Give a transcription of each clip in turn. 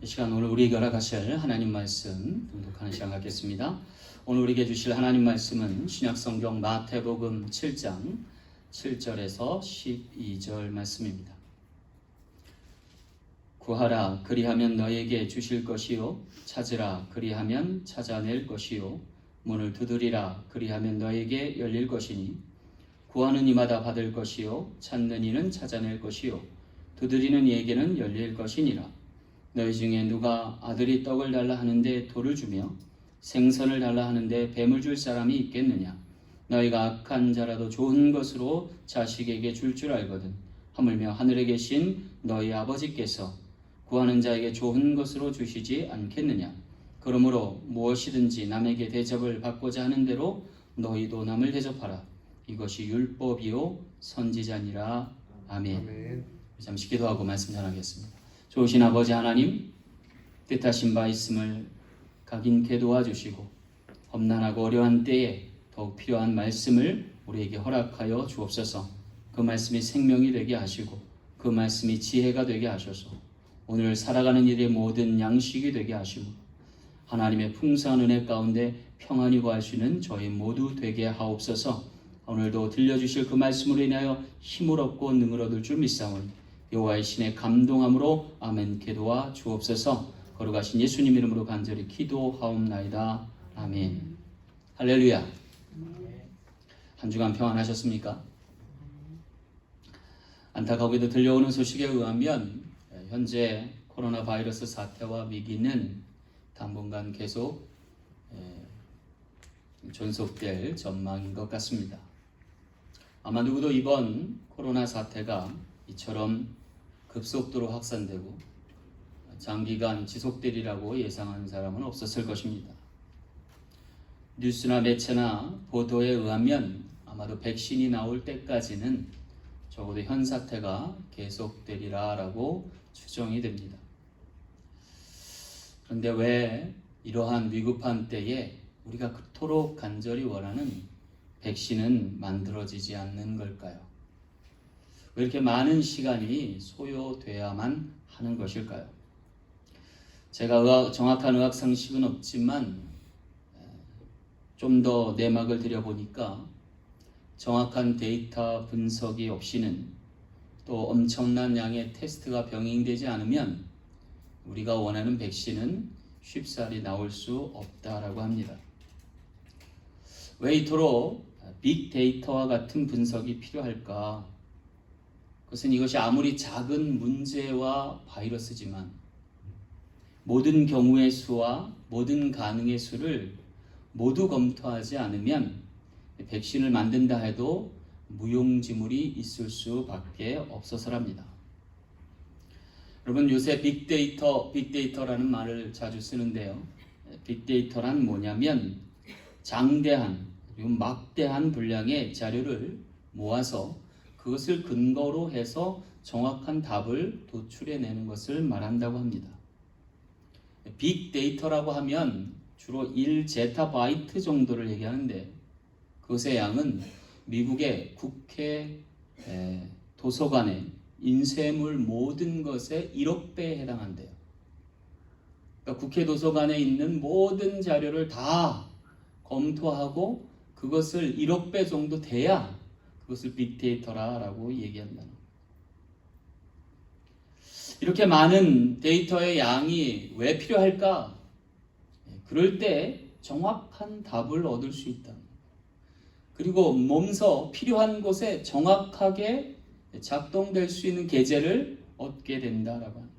이 시간 오늘 우리에게 허락하실 하나님 말씀 등독하는 시간 갖겠습니다. 오늘 우리에게 주실 하나님 말씀은 신약성경 마태복음 7장 7절에서 12절 말씀입니다. 구하라 그리하면 너에게 주실 것이요 찾으라 그리하면 찾아낼 것이요 문을 두드리라 그리하면 너에게 열릴 것이니 구하는 이마다 받을 것이요 찾는 이는 찾아낼 것이요 두드리는 이에게는 열릴 것이니라. 너희 중에 누가 아들이 떡을 달라 하는데 돌을 주며 생선을 달라 하는데 뱀을 줄 사람이 있겠느냐? 너희가 악한 자라도 좋은 것으로 자식에게 줄 줄 알거든. 하물며 하늘에 계신 너희 아버지께서 구하는 자에게 좋은 것으로 주시지 않겠느냐? 그러므로 무엇이든지 남에게 대접을 받고자 하는 대로 너희도 남을 대접하라. 이것이 율법이요 선지자니라. 아멘. 잠시 기도하고 말씀 전하겠습니다. 좋으신 아버지 하나님, 뜻하신 바 있음을 각인케 도와주시고 험난하고 어려운 때에 더욱 필요한 말씀을 우리에게 허락하여 주옵소서. 그 말씀이 생명이 되게 하시고 그 말씀이 지혜가 되게 하셔서 오늘 살아가는 일의 모든 양식이 되게 하시고 하나님의 풍성한 은혜 가운데 평안히 거할 수 있는 저희 모두 되게 하옵소서. 오늘도 들려주실 그 말씀으로 인하여 힘을 얻고 능을 얻을 줄 믿사오니 여호와의 신의 감동함으로 아멘 기도와 주옵소서. 거룩하신 예수님 이름으로 간절히 기도하옵나이다. 아멘. 할렐루야. 한 주간 평안하셨습니까? 안타깝게도 들려오는 소식에 의하면 현재 코로나 바이러스 사태와 위기는 당분간 계속 존속될 전망인 것 같습니다. 아마 누구도 이번 코로나 사태가 이처럼 급속도로 확산되고 장기간 지속되리라고 예상한 사람은 없었을 것입니다. 뉴스나 매체나 보도에 의하면 아마도 백신이 나올 때까지는 적어도 현 사태가 계속되리라고 추정이 됩니다. 그런데 왜 이러한 위급한 때에 우리가 그토록 간절히 원하는 백신은 만들어지지 않는 걸까요? 왜 이렇게 많은 시간이 소요돼야만 하는 것일까요? 제가 정확한 의학 상식은 없지만 좀 더 내막을 들여보니까 정확한 데이터 분석이 없이는 또 엄청난 양의 테스트가 병행되지 않으면 우리가 원하는 백신은 쉽사리 나올 수 없다라고 합니다. 왜 이토록 빅데이터와 같은 분석이 필요할까? 그것은 이것이 아무리 작은 문제와 바이러스지만 모든 경우의 수와 모든 가능의 수를 모두 검토하지 않으면 백신을 만든다 해도 무용지물이 있을 수밖에 없어서랍니다. 여러분 요새 빅데이터라는 말을 자주 쓰는데요. 빅데이터란 뭐냐면 장대한 그리고 막대한 분량의 자료를 모아서 그것을 근거로 해서 정확한 답을 도출해내는 것을 말한다고 합니다. 빅데이터라고 하면 주로 1제타바이트 정도를 얘기하는데 그것의 양은 미국의 국회 도서관의 인쇄물 모든 것의 1억 배에 해당한대요. 그러니까 국회 도서관에 있는 모든 자료를 다 검토하고 그것을 1억 배 정도 돼야 그것을 빅데이터라고 얘기한다. 이렇게 많은 데이터의 양이 왜 필요할까? 그럴 때 정확한 답을 얻을 수 있다. 그리고 몸소 필요한 곳에 정확하게 작동될 수 있는 계제를 얻게 된다라고 합니다.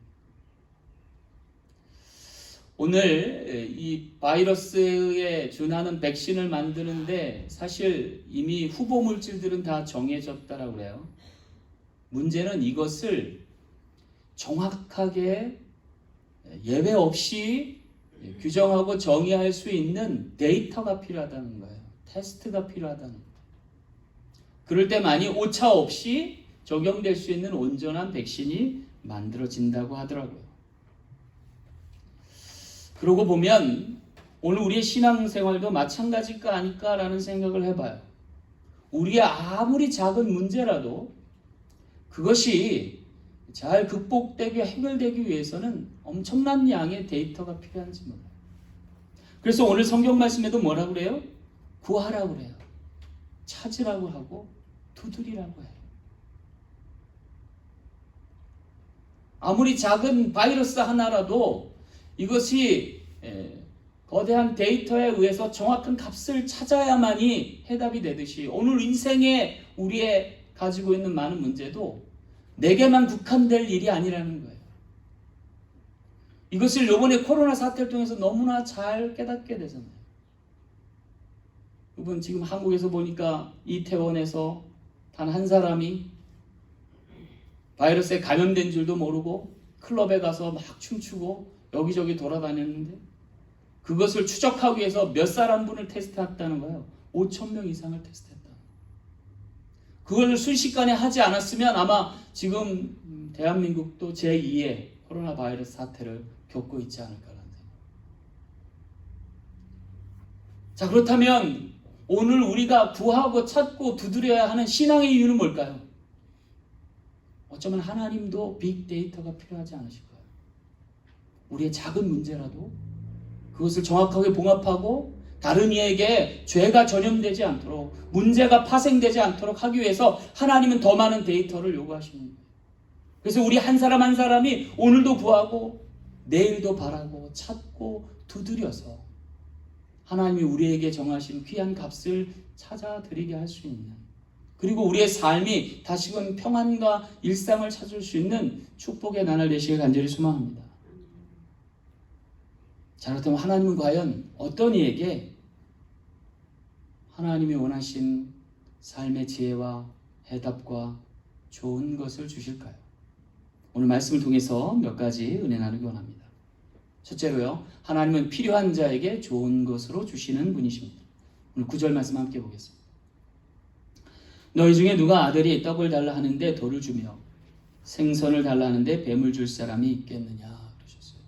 오늘 이 바이러스에 준하는 백신을 만드는데 사실 이미 후보 물질들은 다 정해졌다라고 그래요. 문제는 이것을 정확하게 예외 없이 규정하고 정의할 수 있는 데이터가 필요하다는 거예요. 테스트가 필요하다는 거예요. 그럴 때만이 오차 없이 적용될 수 있는 온전한 백신이 만들어진다고 하더라고요. 그러고 보면 오늘 우리의 신앙생활도 마찬가지가 아닐까라는 생각을 해봐요. 우리의 아무리 작은 문제라도 그것이 잘 극복되고 해결되기 위해서는 엄청난 양의 데이터가 필요한지 몰라요. 그래서 오늘 성경 말씀에도 뭐라고 그래요? 구하라고 그래요. 찾으라고 하고 두드리라고 해요. 아무리 작은 바이러스 하나라도 이것이 거대한 데이터에 의해서 정확한 값을 찾아야만이 해답이 되듯이 오늘 인생에 우리의 가지고 있는 많은 문제도 내게만 국한될 일이 아니라는 거예요. 이것을 이번에 코로나 사태를 통해서 너무나 잘 깨닫게 되잖아요. 여러분 지금 한국에서 보니까 이태원에서 단 한 사람이 바이러스에 감염된 줄도 모르고 클럽에 가서 막 춤추고 여기저기 돌아다녔는데 그것을 추적하기 위해서 몇 사람분을 테스트했다는 거예요. 5,000명 이상을 테스트했다. 그걸 순식간에 하지 않았으면 아마 지금 대한민국도 제2의 코로나 바이러스 사태를 겪고 있지 않을까라는 생각. 자, 그렇다면 오늘 우리가 구하고 찾고 두드려야 하는 신앙의 이유는 뭘까요? 어쩌면 하나님도 빅데이터가 필요하지 않으실까요? 우리의 작은 문제라도 그것을 정확하게 봉합하고 다른 이에게 죄가 전염되지 않도록 문제가 파생되지 않도록 하기 위해서 하나님은 더 많은 데이터를 요구하시는 거예요. 그래서 우리 한 사람 한 사람이 오늘도 구하고 내일도 바라고 찾고 두드려서 하나님이 우리에게 정하신 귀한 값을 찾아드리게 할 수 있는, 그리고 우리의 삶이 다시금 평안과 일상을 찾을 수 있는 축복의 나날 되시길 간절히 소망합니다. 자, 그렇다면 하나님은 과연 어떤 이에게 하나님이 원하신 삶의 지혜와 해답과 좋은 것을 주실까요? 오늘 말씀을 통해서 몇 가지 은혜 나누기 원합니다. 첫째로요, 하나님은 필요한 자에게 좋은 것으로 주시는 분이십니다. 오늘 9절 말씀 함께 보겠습니다. 너희 중에 누가 아들이 떡을 달라 하는데 돌을 주며 생선을 달라 하는데 뱀을 줄 사람이 있겠느냐 그러셨어요.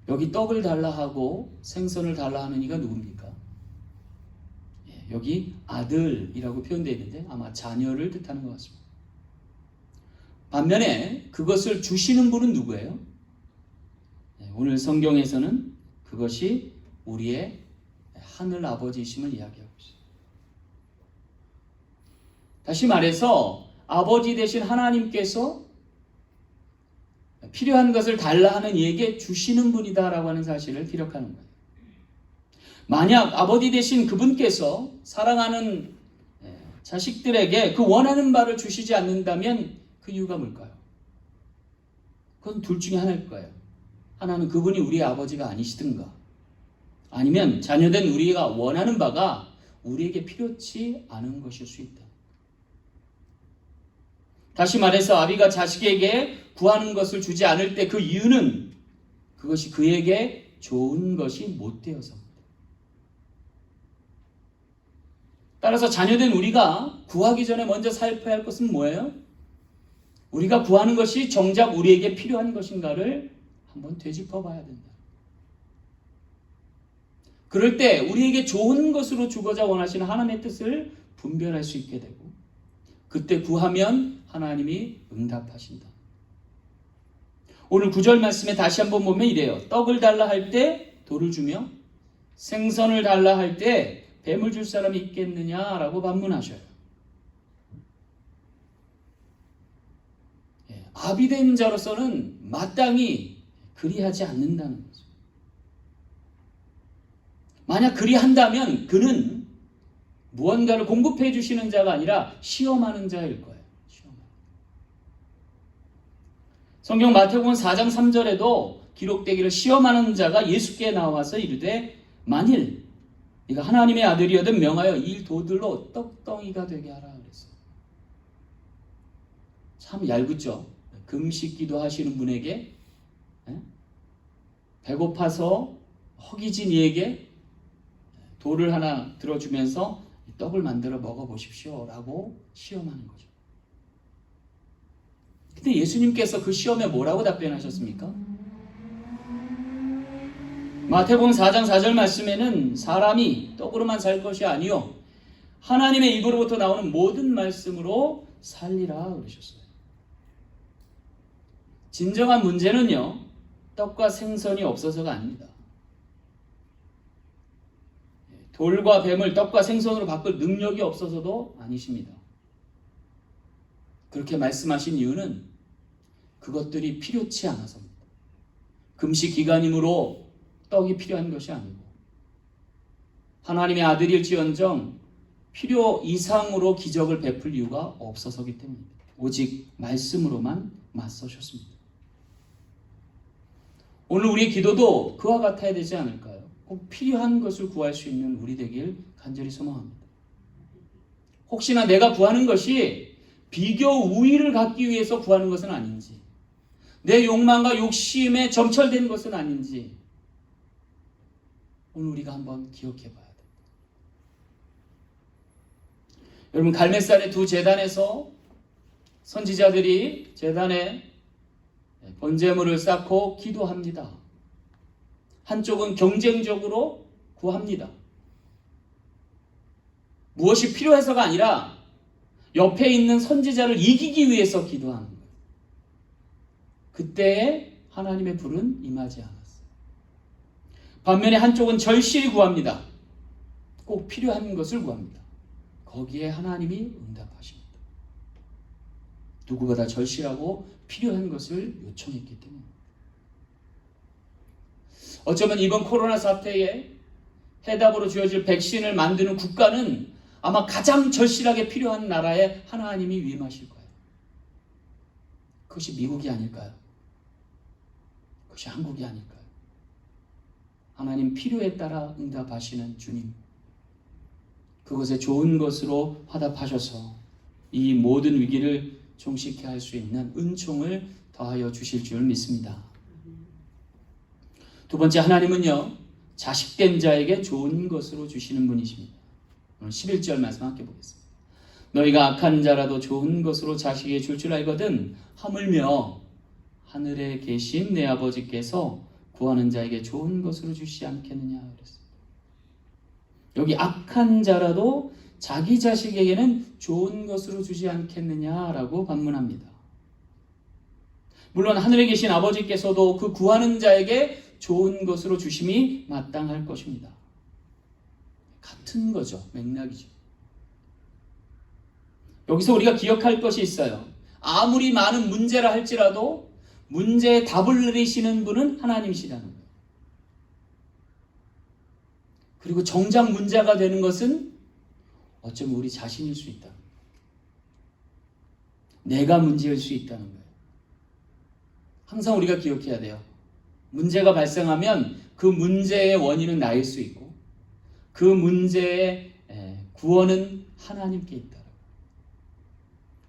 여기 떡을 달라 하고 생선을 달라 하는 이가 누굽니까? 여기 아들이라고 표현되어 있는데 아마 자녀를 뜻하는 것 같습니다. 반면에 그것을 주시는 분은 누구예요? 오늘 성경에서는 그것이 우리의 하늘 아버지이심을 이야기하고 있어요. 다시 말해서 아버지 되신 하나님께서 필요한 것을 달라 하는 이에게 주시는 분이다라고 하는 사실을 기록하는 거예요. 만약 아버지 되신 그분께서 사랑하는 자식들에게 그 원하는 바를 주시지 않는다면 그 이유가 뭘까요? 그건 둘 중에 하나일 거예요. 하나는 그분이 우리의 아버지가 아니시든가, 아니면 자녀된 우리가 원하는 바가 우리에게 필요치 않은 것일 수 있다. 다시 말해서 아비가 자식에게 구하는 것을 주지 않을 때 그 이유는 그것이 그에게 좋은 것이 못 되어서입니다. 따라서 자녀된 우리가 구하기 전에 먼저 살펴야 할 것은 뭐예요? 우리가 구하는 것이 정작 우리에게 필요한 것인가를 한번 되짚어 봐야 된다. 그럴 때 우리에게 좋은 것으로 주고자 원하시는 하나님의 뜻을 분별할 수 있게 되고, 그때 구하면 하나님이 응답하신다. 오늘 9절 말씀에 다시 한번 보면 이래요. 떡을 달라 할 때 돌을 주며 생선을 달라 할 때 뱀을 줄 사람이 있겠느냐라고 반문하셔요. 아비된 자로서는 마땅히 그리하지 않는다는 거죠. 만약 그리한다면 그는 무언가를 공급해 주시는 자가 아니라 시험하는 자일 거예요. 성경 마태복음 4장 3절에도 기록되기를 시험하는 자가 예수께 나와서 이르되 만일 네가 하나님의 아들이여든 명하여 이 돌들로 떡덩이가 되게 하라 그랬어요. 참 얄궂죠. 금식기도 하시는 분에게 배고파서 허기진 이에게 돌을 하나 들어주면서 떡을 만들어 먹어보십시오 라고 시험하는 거죠. 근데 예수님께서 그 시험에 뭐라고 답변하셨습니까? 마태복음 4장 4절 말씀에는 사람이 떡으로만 살 것이 아니요 하나님의 입으로부터 나오는 모든 말씀으로 살리라 그러셨어요. 진정한 문제는요, 떡과 생선이 없어서가 아닙니다. 돌과 뱀을 떡과 생선으로 바꿀 능력이 없어서도 아니십니다. 그렇게 말씀하신 이유는 그것들이 필요치 않아서입니다. 금식 기간이므로 떡이 필요한 것이 아니고 하나님의 아들일지언정 필요 이상으로 기적을 베풀 이유가 없어서기 때문입니다. 오직 말씀으로만 맞서셨습니다. 오늘 우리의 기도도 그와 같아야 되지 않을까요? 꼭 필요한 것을 구할 수 있는 우리 되길 간절히 소망합니다. 혹시나 내가 구하는 것이 비교 우위를 갖기 위해서 구하는 것은 아닌지, 내 욕망과 욕심에 점철된 것은 아닌지 오늘 우리가 한번 기억해 봐야 됩니다. 여러분, 갈매산의 두 제단에서 선지자들이 제단에 번제물을 쌓고 기도합니다. 한쪽은 경쟁적으로 구합니다. 무엇이 필요해서가 아니라 옆에 있는 선지자를 이기기 위해서 기도하는 거예요. 그때에 하나님의 불은 임하지 않았어요. 반면에 한쪽은 절실히 구합니다. 꼭 필요한 것을 구합니다. 거기에 하나님이 응답하십니다. 누구보다 절실하고 필요한 것을 요청했기 때문입니다. 어쩌면 이번 코로나 사태에 해답으로 주어질 백신을 만드는 국가는 아마 가장 절실하게 필요한 나라에 하나님이 위임하실 거예요. 그것이 미국이 아닐까요? 그것이 한국이 아닐까요? 하나님 필요에 따라 응답하시는 주님, 그것에 좋은 것으로 화답하셔서 이 모든 위기를 종식케 할 수 있는 은총을 더하여 주실 줄 믿습니다. 두 번째, 하나님은요, 자식된 자에게 좋은 것으로 주시는 분이십니다. 오늘 11절 말씀 함께 보겠습니다. 너희가 악한 자라도 좋은 것으로 자식에게 줄 줄 알거든 하물며 하늘에 계신 내 아버지께서 구하는 자에게 좋은 것으로 주시지 않겠느냐 그랬습니다. 여기 악한 자라도 자기 자식에게는 좋은 것으로 주지 않겠느냐라고 반문합니다. 물론 하늘에 계신 아버지께서도 그 구하는 자에게 좋은 것으로 주심이 마땅할 것입니다. 같은 거죠. 맥락이죠. 여기서 우리가 기억할 것이 있어요. 아무리 많은 문제라 할지라도 문제에 답을 내리시는 분은 하나님이시라는 거예요. 그리고 정작 문제가 되는 것은 어쩌면 우리 자신일 수 있다. 내가 문제일 수 있다는 거예요. 항상 우리가 기억해야 돼요. 문제가 발생하면 그 문제의 원인은 나일 수 있고 그 문제의 구원은 하나님께 있다.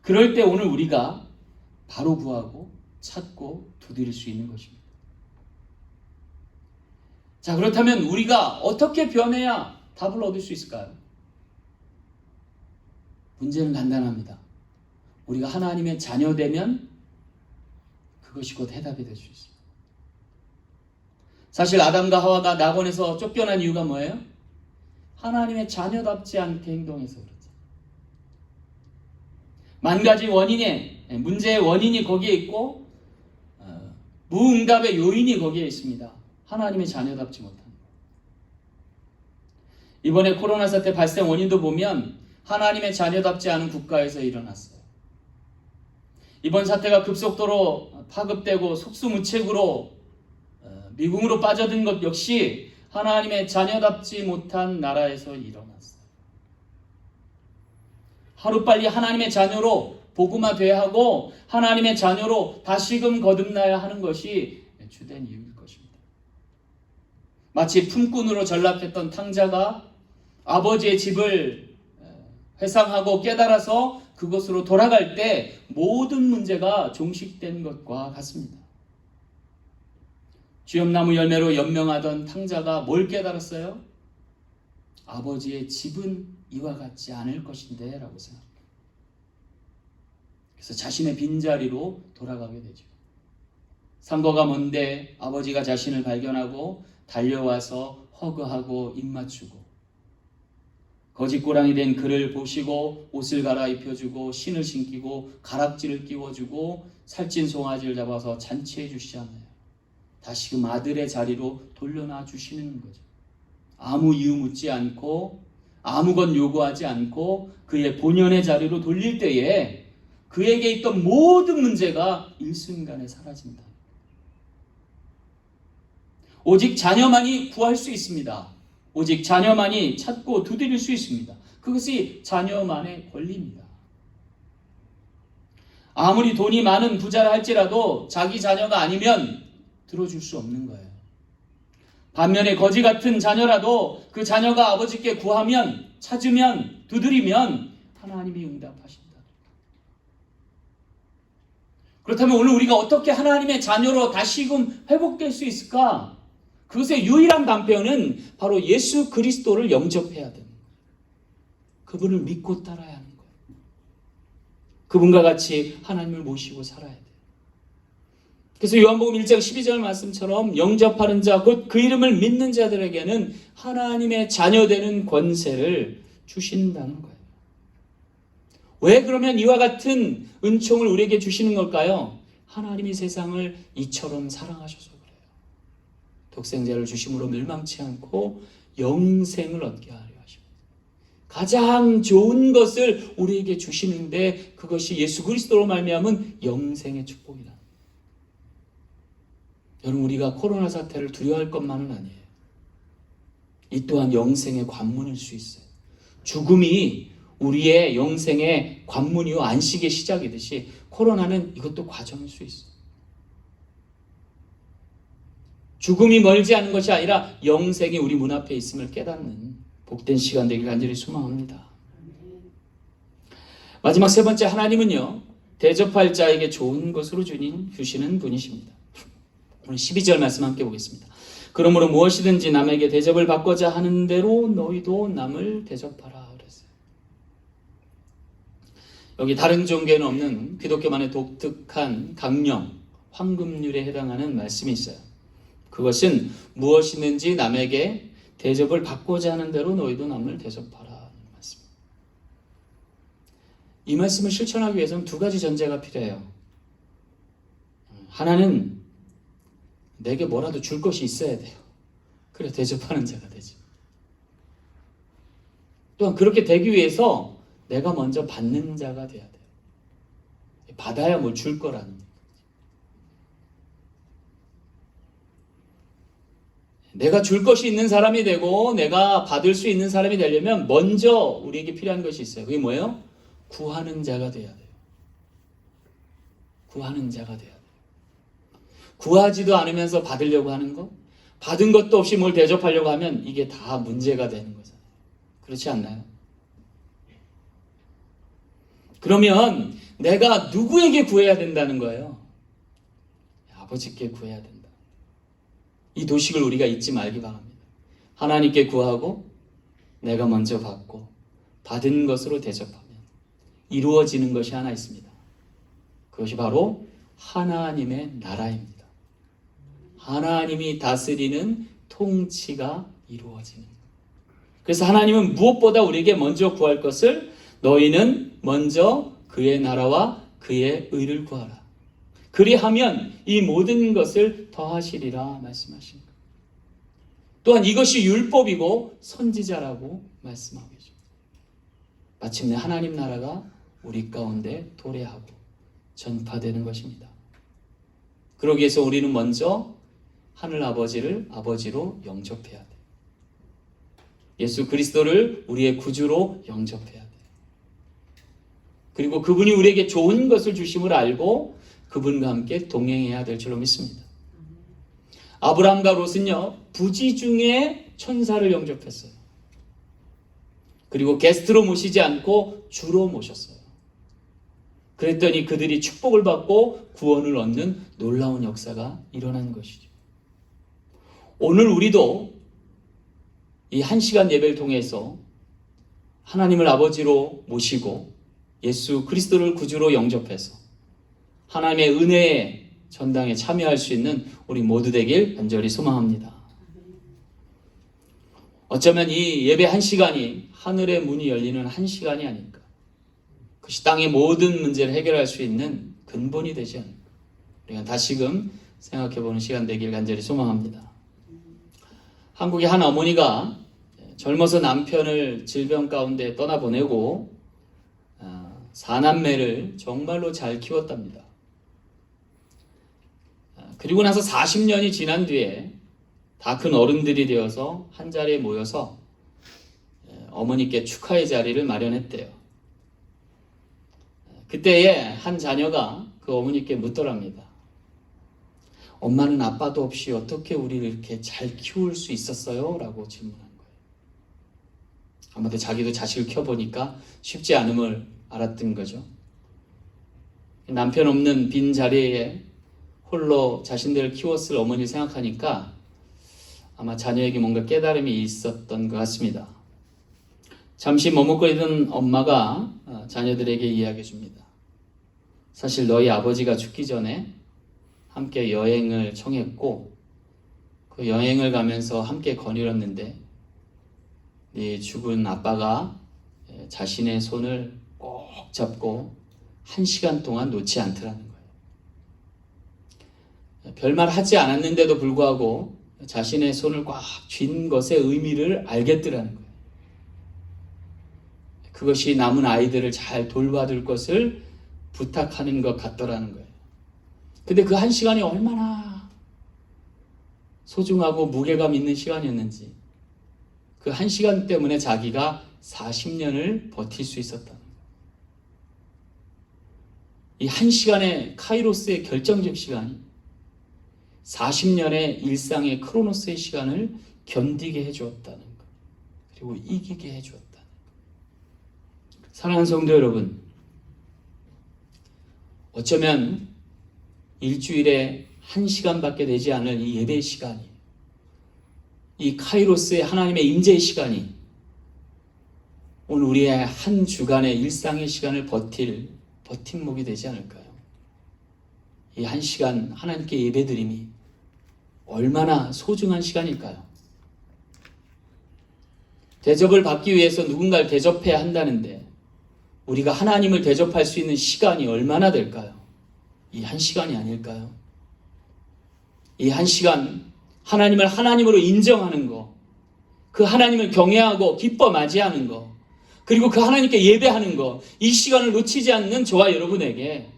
그럴 때 오늘 우리가 바로 구하고 찾고 두드릴 수 있는 것입니다. 자, 그렇다면 우리가 어떻게 변해야 답을 얻을 수 있을까요? 문제는 간단합니다. 우리가 하나님의 자녀되면 그것이 곧 해답이 될 수 있습니다. 사실 아담과 하와가 낙원에서 쫓겨난 이유가 뭐예요? 하나님의 자녀답지 않게 행동해서 그렇죠. 만 가지 문제의 원인이 거기에 있고 무응답의 요인이 거기에 있습니다. 하나님의 자녀답지 못한 것. 이번에 코로나 사태 발생 원인도 보면 하나님의 자녀답지 않은 국가에서 일어났어요. 이번 사태가 급속도로 파급되고 속수무책으로 미궁으로 빠져든 것 역시 하나님의 자녀답지 못한 나라에서 일어났어요. 하루빨리 하나님의 자녀로 복음화돼야 하고 하나님의 자녀로 다시금 거듭나야 하는 것이 주된 이유일 것입니다. 마치 품꾼으로 전락했던 탕자가 아버지의 집을 회상하고 깨달아서 그것으로 돌아갈 때 모든 문제가 종식된 것과 같습니다. 쥐엄나무 열매로 연명하던 탕자가 뭘 깨달았어요? 아버지의 집은 이와 같지 않을 것인데 라고 생각합니다. 그래서 자신의 빈자리로 돌아가게 되죠. 상거가 먼데 아버지가 자신을 발견하고 달려와서 허그하고 입맞추고 거짓고랑이 된 그를 보시고 옷을 갈아입혀주고 신을 신기고 가락지를 끼워주고 살찐 송아지를 잡아서 잔치해 주시지 않아요. 다시금 아들의 자리로 돌려놔 주시는 거죠. 아무 이유 묻지 않고 아무건 요구하지 않고 그의 본연의 자리로 돌릴 때에 그에게 있던 모든 문제가 일순간에 사라진다. 오직 자녀만이 구할 수 있습니다. 오직 자녀만이 찾고 두드릴 수 있습니다. 그것이 자녀만의 권리입니다. 아무리 돈이 많은 부자라 할지라도 자기 자녀가 아니면 들어줄 수 없는 거예요. 반면에 거지 같은 자녀라도 그 자녀가 아버지께 구하면, 찾으면, 두드리면 하나님이 응답하신다. 그렇다면 오늘 우리가 어떻게 하나님의 자녀로 다시금 회복될 수 있을까? 그것의 유일한 방편은 바로 예수 그리스도를 영접해야 됩니다. 그분을 믿고 따라야 하는 거예요. 그분과 같이 하나님을 모시고 살아야 돼요. 그래서 요한복음 1장 12절 말씀처럼 영접하는 자, 곧 그 이름을 믿는 자들에게는 하나님의 자녀되는 권세를 주신다는 거예요. 왜 그러면 이와 같은 은총을 우리에게 주시는 걸까요? 하나님이 세상을 이처럼 사랑하셔서 그래요. 독생자를 주심으로 멸망치 않고 영생을 얻게 하려 하십니다. 가장 좋은 것을 우리에게 주시는데 그것이 예수 그리스도로 말미암은 영생의 축복이다. 여러분, 우리가 코로나 사태를 두려워할 것만은 아니에요. 이 또한 영생의 관문일 수 있어요. 죽음이 우리의 영생의 관문이요 안식의 시작이듯이 코로나는 이것도 과정일 수 있어요. 죽음이 멀지 않은 것이 아니라 영생이 우리 문 앞에 있음을 깨닫는 복된 시간 되길 간절히 소망합니다. 마지막 세 번째, 하나님은요 대접할 자에게 좋은 것으로 주시는 분이십니다. 오늘 12절 말씀 함께 보겠습니다. 그러므로 무엇이든지 남에게 대접을 받고자 하는 대로 너희도 남을 대접하라 그랬어요. 여기 다른 종교에는 없는 기독교만의 독특한 강령, 황금률에 해당하는 말씀이 있어요. 그것은 무엇이든지 남에게 대접을 받고자 하는 대로 너희도 남을 대접하라 하는 말씀. 이 말씀을 실천하기 위해서는 두 가지 전제가 필요해요. 하나는 내게 뭐라도 줄 것이 있어야 돼요. 그래 대접하는 자가 되죠. 또한 그렇게 되기 위해서 내가 먼저 받는 자가 돼야 돼요. 받아야 뭘 줄 거라는 얘기죠. 내가 줄 것이 있는 사람이 되고 내가 받을 수 있는 사람이 되려면 먼저 우리에게 필요한 것이 있어요. 그게 뭐예요? 구하는 자가 돼야 돼요. 구하는 자가 돼야 돼요. 구하지도 않으면서 받으려고 하는 것, 받은 것도 없이 뭘 대접하려고 하면 이게 다 문제가 되는 거잖아요. 그렇지 않나요? 그러면 내가 누구에게 구해야 된다는 거예요? 아버지께 구해야 된다. 이 도식을 우리가 잊지 말기 바랍니다. 하나님께 구하고 내가 먼저 받고 받은 것으로 대접하면 이루어지는 것이 하나 있습니다. 그것이 바로 하나님의 나라입니다. 하나님이 다스리는 통치가 이루어지는 것. 그래서 하나님은 무엇보다 우리에게 먼저 구할 것을 너희는 먼저 그의 나라와 그의 의를 구하라. 그리하면 이 모든 것을 더하시리라 말씀하신 것. 또한 이것이 율법이고 선지자라고 말씀하고 계십니다. 마침내 하나님 나라가 우리 가운데 도래하고 전파되는 것입니다. 그러기 위해서 우리는 먼저 하늘 아버지를 아버지로 영접해야 돼요. 예수 그리스도를 우리의 구주로 영접해야 돼요. 그리고 그분이 우리에게 좋은 것을 주심을 알고 그분과 함께 동행해야 될 줄로 믿습니다. 아브라함과 롯은요 부지 중에 천사를 영접했어요. 그리고 게스트로 모시지 않고 주로 모셨어요. 그랬더니 그들이 축복을 받고 구원을 얻는 놀라운 역사가 일어난 것이죠. 오늘 우리도 이 1시간 예배를 통해서 하나님을 아버지로 모시고 예수 그리스도를 구주로 영접해서 하나님의 은혜의 전당에 참여할 수 있는 우리 모두 되길 간절히 소망합니다. 어쩌면 이 예배 1시간이 하늘의 문이 열리는 1시간이 아닐까. 그것이 땅의 모든 문제를 해결할 수 있는 근본이 되지 않을까. 우리가 다시금 생각해보는 시간 되길 간절히 소망합니다. 한국의 한 어머니가 젊어서 남편을 질병 가운데 떠나보내고 4남매를 정말로 잘 키웠답니다. 그리고 나서 40년이 지난 뒤에 다 큰 어른들이 되어서 한 자리에 모여서 어머니께 축하의 자리를 마련했대요. 그때에 한 자녀가 그 어머니께 묻더랍니다. 엄마는 아빠도 없이 어떻게 우리를 이렇게 잘 키울 수 있었어요? 라고 질문한 거예요. 아마도 자기도 자식을 키워보니까 쉽지 않음을 알았던 거죠. 남편 없는 빈 자리에 홀로 자신들을 키웠을 어머니를 생각하니까 아마 자녀에게 뭔가 깨달음이 있었던 것 같습니다. 잠시 머뭇거리던 엄마가 자녀들에게 이야기해 줍니다. 사실 너희 아버지가 죽기 전에 함께 여행을 청했고 그 여행을 가면서 함께 거닐었는데 네 죽은 아빠가 자신의 손을 꼭 잡고 1시간 동안 놓지 않더라는 거예요. 별말 하지 않았는데도 불구하고 자신의 손을 꽉 쥔 것의 의미를 알겠더라는 거예요. 그것이 남은 아이들을 잘 돌봐줄 것을 부탁하는 것 같더라는 거예요. 근데 그 1시간이 얼마나 소중하고 무게감 있는 시간이었는지 그 1시간 때문에 자기가 40년을 버틸 수 있었다는 거예요. 이 1시간의 카이로스의 결정적 시간이 40년의 일상의 크로노스의 시간을 견디게 해주었다는 것, 그리고 이기게 해주었다는 것. 사랑하는 성도 여러분, 어쩌면 일주일에 1시간밖에 되지 않을 이 예배의 시간이, 이 카이로스의 하나님의 임재의 시간이 오늘 우리의 한 주간의 일상의 시간을 버틸 버팀목이 되지 않을까요? 이 1시간 하나님께 예배드림이 얼마나 소중한 시간일까요? 대접을 받기 위해서 누군가를 대접해야 한다는데 우리가 하나님을 대접할 수 있는 시간이 얼마나 될까요? 이 1시간이 아닐까요? 이 1시간 하나님을 하나님으로 인정하는 거, 그 하나님을 경외하고 기뻐 맞이하는 거, 그리고 그 하나님께 예배하는 거, 이 시간을 놓치지 않는 저와 여러분에게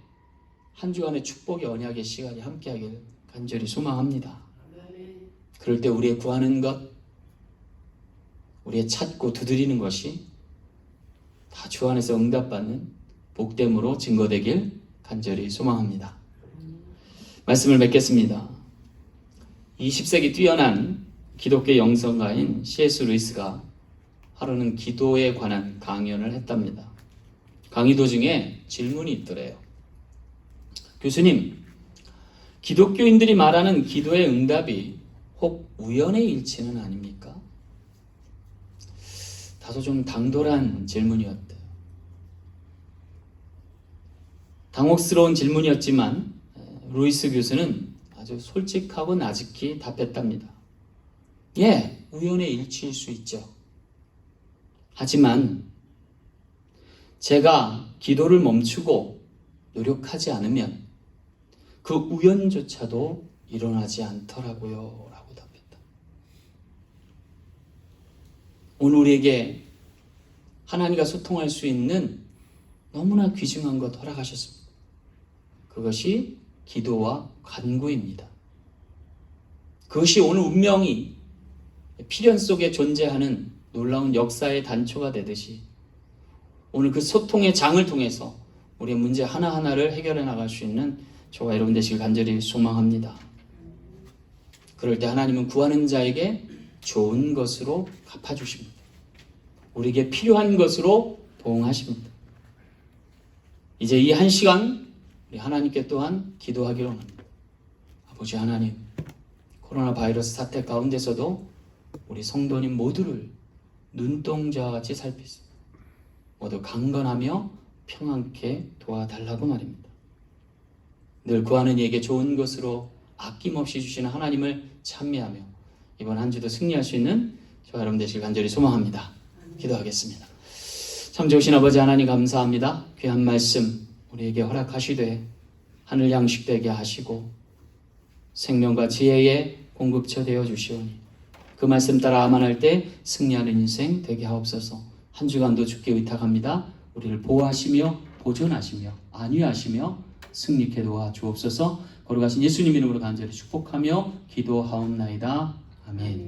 한 주간의 축복의 언약의 시간이 함께하길 간절히 소망합니다. 그럴 때 우리의 구하는 것, 우리의 찾고 두드리는 것이 다 주 안에서 응답받는 복됨으로 증거되길 간절히 소망합니다. 말씀을 맺겠습니다. 20세기 뛰어난 기독교 영성가인 C.S. 루이스가 하루는 기도에 관한 강연을 했답니다. 강의 도중에 질문이 있더래요. 교수님, 기독교인들이 말하는 기도의 응답이 혹 우연의 일치는 아닙니까? 다소 좀 당돌한 질문이었대요. 당혹스러운 질문이었지만 루이스 교수는 아주 솔직하고 나직히 답했답니다. 예, 우연의 일치일 수 있죠. 하지만 제가 기도를 멈추고 노력하지 않으면 그 우연조차도 일어나지 않더라고요. 라고 답했다. 오늘 우리에게 하나님과 소통할 수 있는 너무나 귀중한 것 허락하셨습니다. 그것이 기도와 간구입니다. 그것이 오늘 운명이 필연 속에 존재하는 놀라운 역사의 단초가 되듯이 오늘 그 소통의 장을 통해서 우리의 문제 하나하나를 해결해 나갈 수 있는 저와 여러분 되시길 간절히 소망합니다. 그럴 때 하나님은 구하는 자에게 좋은 것으로 갚아주십니다. 우리에게 필요한 것으로 보응하십니다. 이제 이 1시간 우리 하나님께 또한 기도하기로 합니다. 아버지 하나님, 코로나 바이러스 사태 가운데서도 우리 성도님 모두를 눈동자와 같이 살피세요. 모두 강건하며 평안케 도와달라고 말입니다. 늘 구하는 이에게 좋은 것으로 아낌없이 주시는 하나님을 찬미하며 이번 한 주도 승리할 수 있는 저와 여러분 되시길 간절히 소망합니다. 기도하겠습니다. 참 좋으신 아버지 하나님 감사합니다. 귀한 말씀 우리에게 허락하시되 하늘 양식 되게 하시고 생명과 지혜의 공급처 되어 주시오니 그 말씀 따라 암만할 때 승리하는 인생 되게 하옵소서. 한 주간도 주께 의탁합니다. 우리를 보호하시며 보존하시며 안위하시며 승리케 도와 주옵소서. 거룩하신 예수님 이름으로 간절히 축복하며 기도하옵나이다. 아멘.